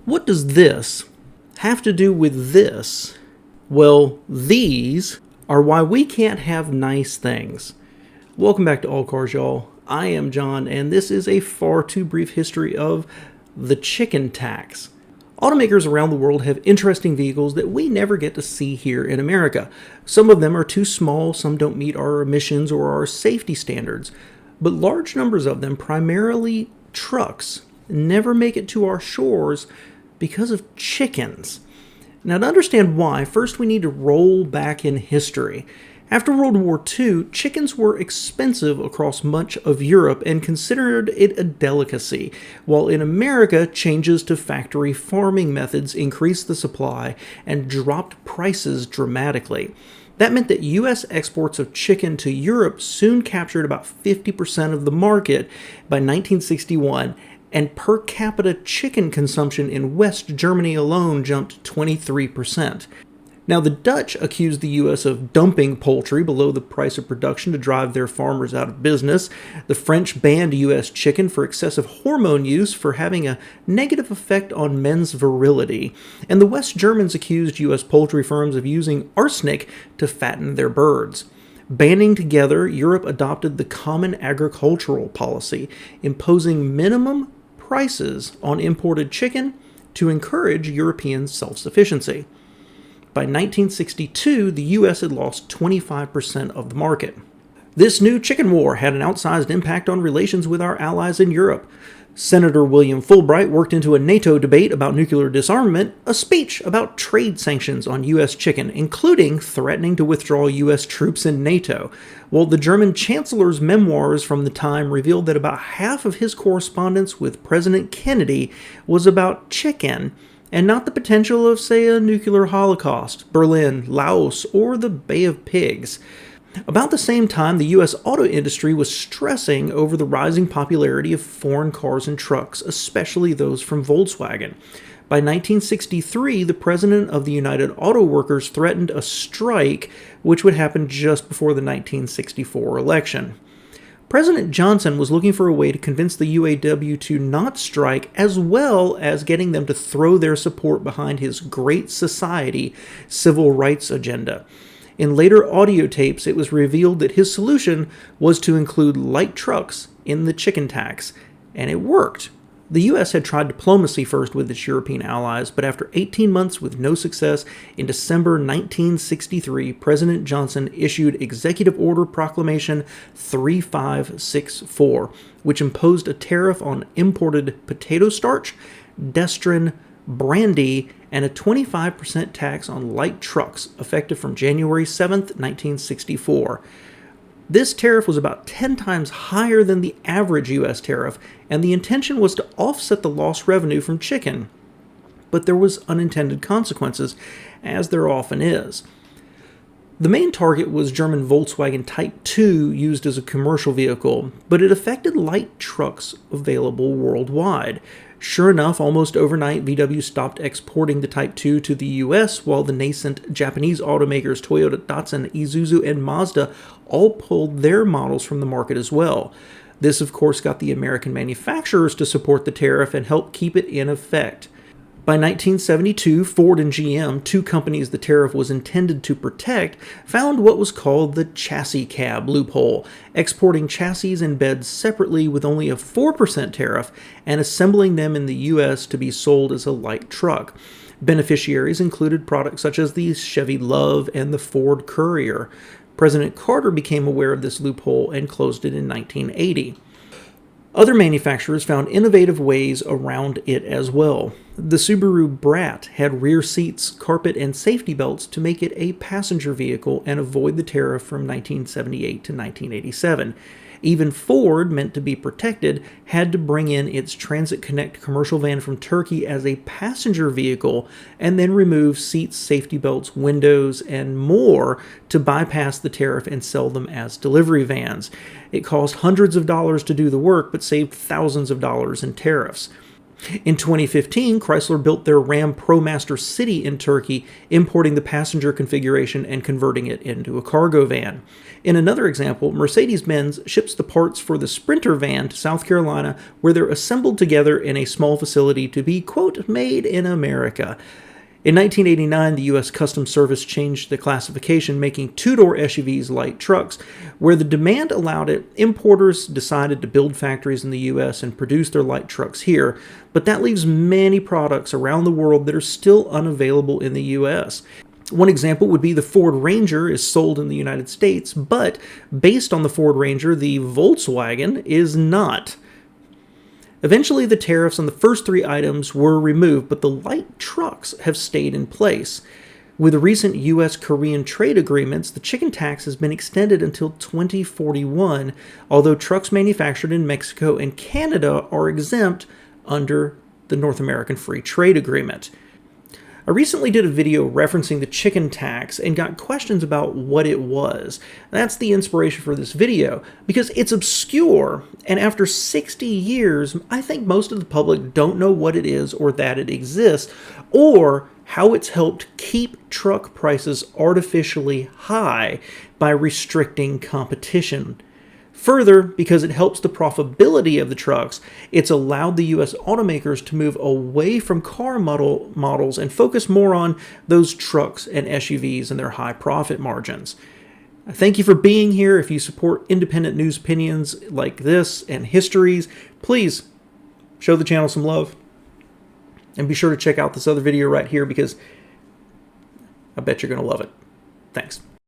What does this have to do with this? Well, these are why we can't have nice things. Welcome back to All Cars, y'all. I am John, and this is a far too brief history of the chicken tax. Automakers around the world have interesting vehicles that we never get to see here in America. Some of them are too small, some don't meet our emissions or our safety standards, but large numbers of them, primarily trucks, never make it to our shores because of chickens. Now, to understand why, first we need to roll back in history. After World War II, chickens were expensive across much of Europe and considered it a delicacy, while in America, changes to factory farming methods increased the supply and dropped prices dramatically. That meant that U.S. exports of chicken to Europe soon captured about 50% of the market by 1961, and per capita chicken consumption in West Germany alone jumped 23%. Now, the Dutch accused the U.S. of dumping poultry below the price of production to drive their farmers out of business. The French banned U.S. chicken for excessive hormone use for having a negative effect on men's virility. And the West Germans accused U.S. poultry firms of using arsenic to fatten their birds. Banding together, Europe adopted the Common Agricultural Policy, imposing minimum prices on imported chicken to encourage European self-sufficiency. By 1962, the U.S. had lost 25% of the market. This new chicken war had an outsized impact on relations with our allies in Europe. Senator William Fulbright worked into a NATO debate about nuclear disarmament a speech about trade sanctions on U.S. chicken, including threatening to withdraw U.S. troops in NATO. Well, the German Chancellor's memoirs from the time revealed that about half of his correspondence with President Kennedy was about chicken, and not the potential of, say, a nuclear holocaust, Berlin, Laos, or the Bay of Pigs. About the same time, the U.S. auto industry was stressing over the rising popularity of foreign cars and trucks, especially those from Volkswagen. By 1963, the president of the United Auto Workers threatened a strike, which would happen just before the 1964 election. President Johnson was looking for a way to convince the UAW to not strike, as well as getting them to throw their support behind his Great Society civil rights agenda. In later audio tapes, it was revealed that his solution was to include light trucks in the chicken tax, and it worked. The U.S. had tried diplomacy first with its European allies, but after 18 months with no success, in December 1963, President Johnson issued Executive Order Proclamation 3564, which imposed a tariff on imported potato starch, dextrin, brandy, and a 25% tax on light trucks, effective from January 7, 1964. This tariff was about 10 times higher than the average U.S. tariff, and the intention was to offset the lost revenue from chicken. But there was unintended consequences, as there often is. The main target was German Volkswagen Type 2 used as a commercial vehicle, but it affected light trucks available worldwide. Sure enough, almost overnight, VW stopped exporting the Type 2 to the US, while the nascent Japanese automakers Toyota, Datsun, Isuzu, and Mazda all pulled their models from the market as well. This, of course, got the American manufacturers to support the tariff and help keep it in effect. By 1972, Ford and GM, two companies the tariff was intended to protect, found what was called the chassis cab loophole, exporting chassis and beds separately with only a 4% tariff and assembling them in the U.S. to be sold as a light truck. Beneficiaries included products such as the Chevy Love and the Ford Courier. President Carter became aware of this loophole and closed it in 1980. Other manufacturers found innovative ways around it as well. The Subaru Brat had rear seats, carpet, and safety belts to make it a passenger vehicle and avoid the tariff from 1978 to 1987. Even Ford, meant to be protected, had to bring in its Transit Connect commercial van from Turkey as a passenger vehicle and then remove seats, safety belts, windows, and more to bypass the tariff and sell them as delivery vans. It cost hundreds of dollars to do the work, but saved thousands of dollars in tariffs. In 2015, Chrysler built their Ram ProMaster City in Turkey, importing the passenger configuration and converting it into a cargo van. In another example, Mercedes-Benz ships the parts for the Sprinter van to South Carolina, where they're assembled together in a small facility to be, quote, made in America. In 1989, the U.S. Customs Service changed the classification, making two-door SUVs light trucks. Where the demand allowed it, importers decided to build factories in the U.S. and produce their light trucks here, but that leaves many products around the world that are still unavailable in the U.S. One example would be the Ford Ranger is sold in the United States, but based on the Ford Ranger, the Volkswagen is not. Eventually, the tariffs on the first three items were removed, but the light trucks have stayed in place. With the recent U.S.-Korean trade agreements, the chicken tax has been extended until 2041, although trucks manufactured in Mexico and Canada are exempt under the North American Free Trade Agreement. I recently did a video referencing the chicken tax and got questions about what it was. That's the inspiration for this video, because it's obscure, and after 60 years, I think most of the public don't know what it is or that it exists, or how it's helped keep truck prices artificially high by restricting competition. Further, because it helps the profitability of the trucks, it's allowed the U.S. automakers to move away from car models and focus more on those trucks and SUVs and their high profit margins. Thank you for being here. If you support independent news opinions like this and histories, please show the channel some love. And be sure to check out this other video right here because I bet you're going to love it. Thanks.